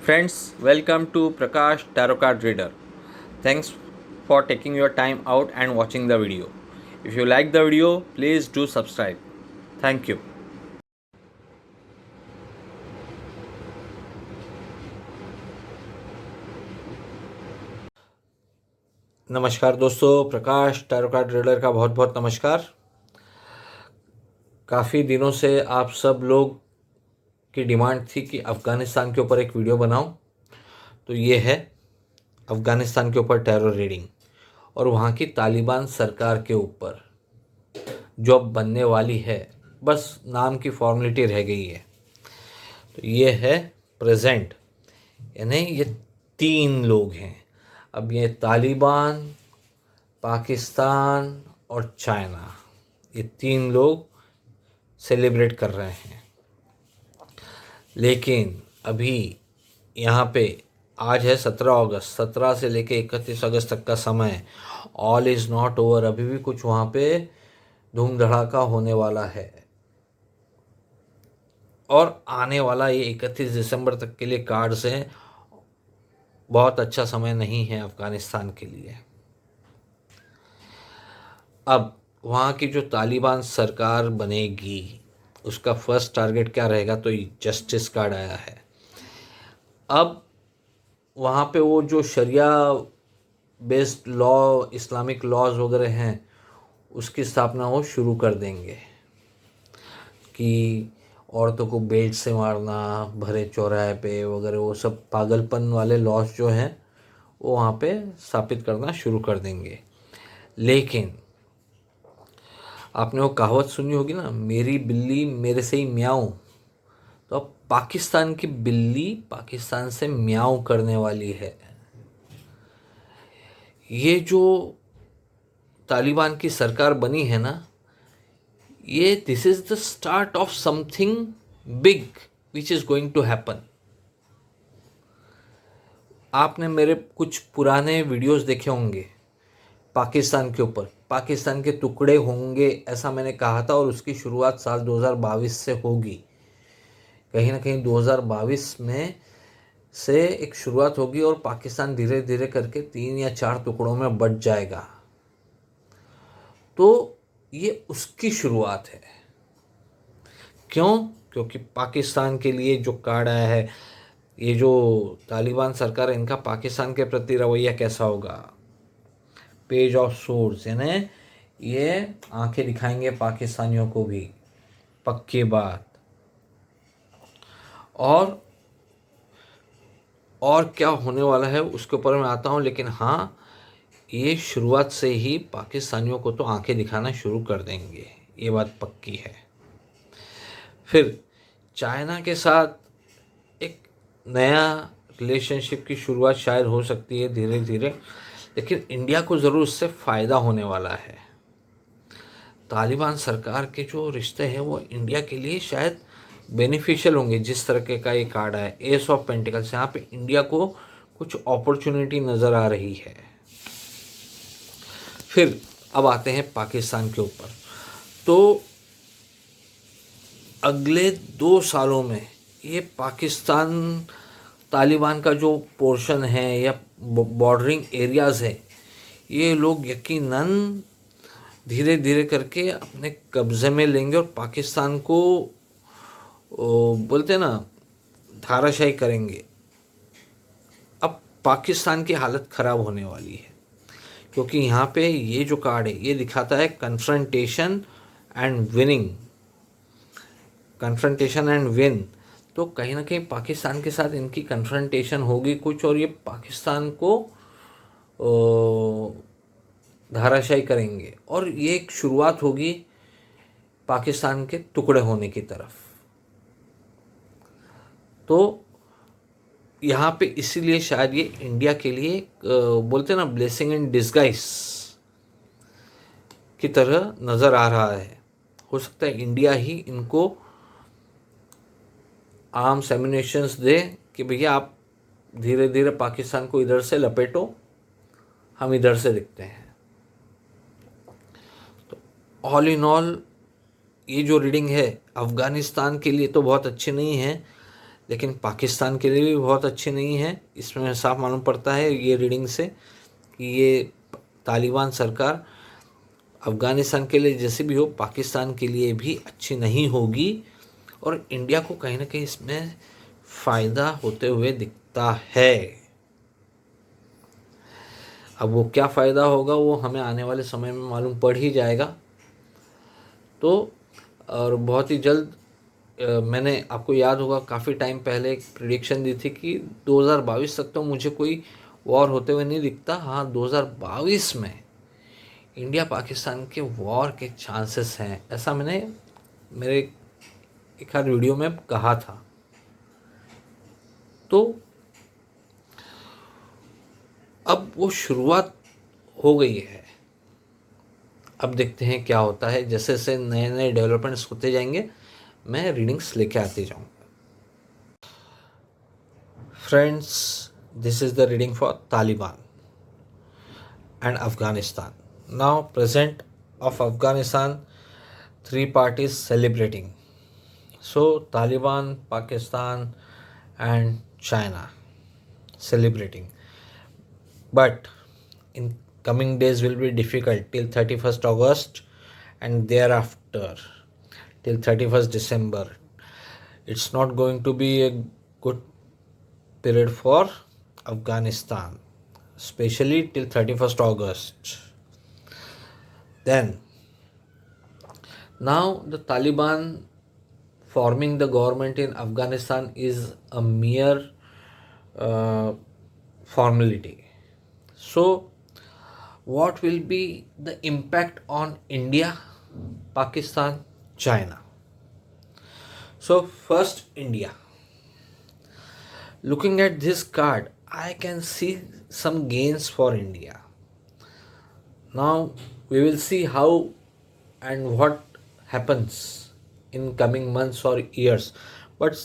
Friends, welcome to Prakash Tarot Card Reader. Thanks for taking your time out and watching the video. If you like the video, please do subscribe. Thank you. नमस्कार दोस्तों, प्रकाश tarot card reader का बहुत बहुत नमस्कार। काफ़ी दिनों से आप सब लोग की डिमांड थी कि अफ़गानिस्तान के ऊपर एक वीडियो बनाऊं, तो ये है अफ़गानिस्तान के ऊपर टैरो रीडिंग और वहाँ की तालिबान सरकार के ऊपर जो अब बनने वाली है। बस नाम की फॉर्मेलिटी रह गई है। तो ये है प्रेजेंट, यानी ये तीन लोग हैं। अब ये तालिबान, पाकिस्तान और चाइना, ये तीन लोग सेलिब्रेट कर रहे हैं। लेकिन अभी यहाँ पे आज है 17 अगस्त, 17 से लेके 31 अगस्त तक का समय। ऑल इज़ नॉट ओवर, अभी भी कुछ वहाँ पे धूम धड़ाका होने वाला है और आने वाला ये 31 दिसंबर तक के लिए कार्ड्स हैं। बहुत अच्छा समय नहीं है अफ़गानिस्तान के लिए। अब वहाँ की जो तालिबान सरकार बनेगी उसका फर्स्ट टारगेट क्या रहेगा, तो जस्टिस कार्ड आया है। अब वहाँ पे वो जो शरिया बेस्ड लॉ, इस्लामिक लॉज वगैरह हैं, उसकी स्थापना वो शुरू कर देंगे कि औरतों को बेल्ट से मारना भरे चौराहे पे वगैरह, वो सब पागलपन वाले लॉज जो हैं वो वहाँ पे स्थापित करना शुरू कर देंगे। लेकिन आपने वो कहावत सुनी होगी ना, मेरी बिल्ली मेरे से ही म्याऊं। तो अब पाकिस्तान की बिल्ली पाकिस्तान से म्याऊं करने वाली है। ये जो तालिबान की सरकार बनी है ना, ये this is the start of something big which is going to happen. आपने मेरे कुछ पुराने वीडियोस देखे होंगे पाकिस्तान के ऊपर। पाकिस्तान के टुकड़े होंगे ऐसा मैंने कहा था और उसकी शुरुआत साल 2022 से होगी। कहीं ना कहीं 2022 में से एक शुरुआत होगी और पाकिस्तान धीरे धीरे करके 3 या 4 टुकड़ों में बंट जाएगा। तो ये उसकी शुरुआत है। क्यों? क्योंकि पाकिस्तान के लिए जो कार्ड आया है, ये जो तालिबान सरकार है, इनका पाकिस्तान के प्रति रवैया कैसा होगा। पेज ऑफ सोर्स, यानी ये आंखें दिखाएंगे पाकिस्तानियों को भी, पक्की बात। और क्या होने वाला है उसके ऊपर मैं आता हूँ, लेकिन हाँ, ये शुरुआत से ही पाकिस्तानियों को तो आंखें दिखाना शुरू कर देंगे, ये बात पक्की है। फिर चाइना के साथ एक नया रिलेशनशिप की शुरुआत शायद हो सकती है धीरे धीरे, लेकिन इंडिया को ज़रूर उससे फ़ायदा होने वाला है। तालिबान सरकार के जो रिश्ते हैं वो इंडिया के लिए शायद बेनिफिशियल होंगे। जिस तरह का ये कार्ड है एस ऑफ पेंटिकल्स, यहाँ पे इंडिया को कुछ अपॉर्चुनिटी नज़र आ रही है। फिर अब आते हैं पाकिस्तान के ऊपर। तो अगले 2 सालों में ये पाकिस्तान तालिबान का जो पोर्शन है या बॉर्डरिंग एरियाज़ है, ये लोग यकीनन धीरे धीरे करके अपने कब्ज़े में लेंगे और पाकिस्तान को बोलते ना धाराशाही करेंगे। अब पाकिस्तान की हालत ख़राब होने वाली है, क्योंकि यहाँ पे ये जो कार्ड है ये दिखाता है confrontation and winning, confrontation and win. तो कहीं ना कहीं पाकिस्तान के साथ इनकी कन्फ्रंटेशन होगी कुछ, और ये पाकिस्तान को धाराशाही करेंगे और ये एक शुरुआत होगी पाकिस्तान के टुकड़े होने की तरफ। तो यहाँ पे इसीलिए शायद ये इंडिया के लिए बोलते ना ब्लेसिंग इन डिस्गाइज की तरह नज़र आ रहा है। हो सकता है इंडिया ही इनको आर्म्स एम्युनिशंस दे कि भैया आप धीरे धीरे पाकिस्तान को इधर से लपेटो, हम इधर से दिखते हैं। तो ऑल इन ऑल ये जो रीडिंग है अफ़गानिस्तान के लिए तो बहुत अच्छी नहीं है, लेकिन पाकिस्तान के लिए भी बहुत अच्छी नहीं है। इसमें साफ मालूम पड़ता है ये रीडिंग से कि ये तालिबान सरकार अफ़गानिस्तान के लिए जैसे भी हो, पाकिस्तान के लिए भी अच्छी नहीं होगी और इंडिया को कहीं ना कहीं इसमें फ़ायदा होते हुए दिखता है। अब वो क्या फ़ायदा होगा वो हमें आने वाले समय में मालूम पड़ ही जाएगा। तो और बहुत ही जल्द मैंने, आपको याद होगा काफ़ी टाइम पहले एक प्रिडिक्शन दी थी कि 2022 तक तो मुझे कोई वॉर होते हुए नहीं दिखता। हाँ, 2022 में इंडिया पाकिस्तान के वॉर के चांसेस हैं, ऐसा मैंने मेरे एक आध वीडियो में कहा था। तो अब वो शुरुआत हो गई है। अब देखते हैं क्या होता है। जैसे जैसे नए नए डेवलपमेंट्स होते जाएंगे मैं रीडिंग्स लेके आते जाऊँगा। Friends, this is the reading for Taliban and Afghanistan. Now, present of Afghanistan, three parties celebrating. So, Taliban, Pakistan, and China celebrating. But in coming days will be difficult till 31st August and thereafter till 31st December. It's not going to be a good period for Afghanistan, especially till 31st August. Then, now the Taliban forming the government in Afghanistan is a mere uh, formality. So, what will be the impact on India, Pakistan, China? So, first, India. Looking at this card, I can see some gains for India. Now, we will see how and what happens in coming months or years, but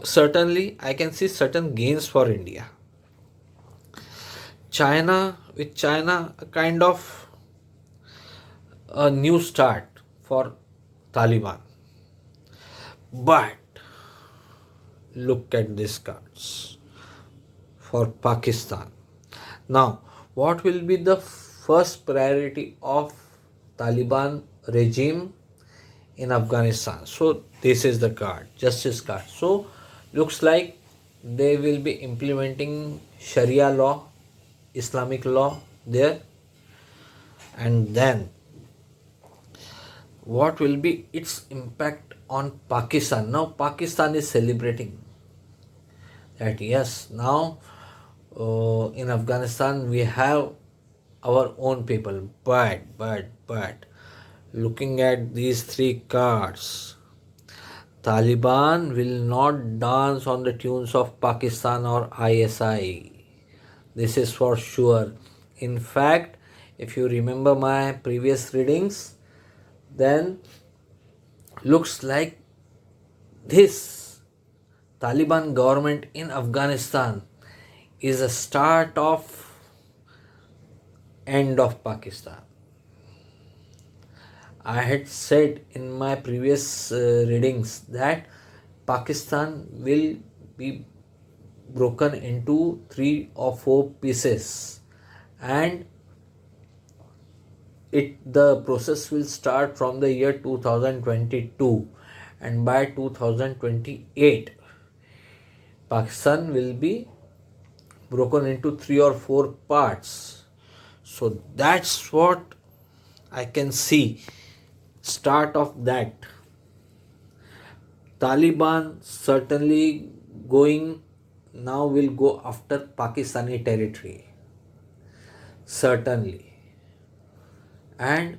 certainly I can see certain gains for India. China, with China, a kind of a new start for Taliban. But look at these cards for Pakistan. Now, what will be the first priority of Taliban regime in Afghanistan? So this is the card, justice card. So looks like they will be implementing Sharia law, Islamic law there. And then what will be its impact on Pakistan? Now Pakistan is celebrating that yes, now in Afghanistan we have our own people. But looking at these three cards, Taliban will not dance on the tunes of Pakistan or ISI. This is for sure. In fact, if you remember my previous readings, then looks like this Taliban government in Afghanistan is a start of end of Pakistan. I had said in my previous readings that Pakistan will be broken into 3 or 4 pieces, and the process will start from the year 2022, and by 2028 Pakistan will be broken into 3 or 4 parts. So that's what I can see. Start of that. Taliban certainly going now will go after Pakistani territory. Certainly. And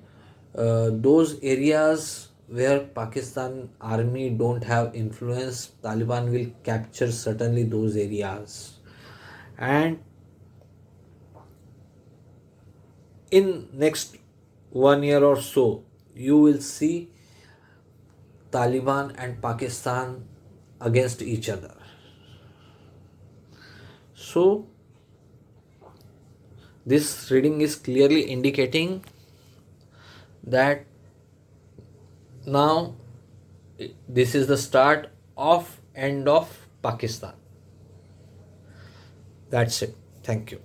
those areas where Pakistan army don't have influence, Taliban will capture certainly those areas. And in next 1 year or so, you will see Taliban and Pakistan against each other. So, this reading is clearly indicating that now this is the start of end of Pakistan. That's it. Thank you.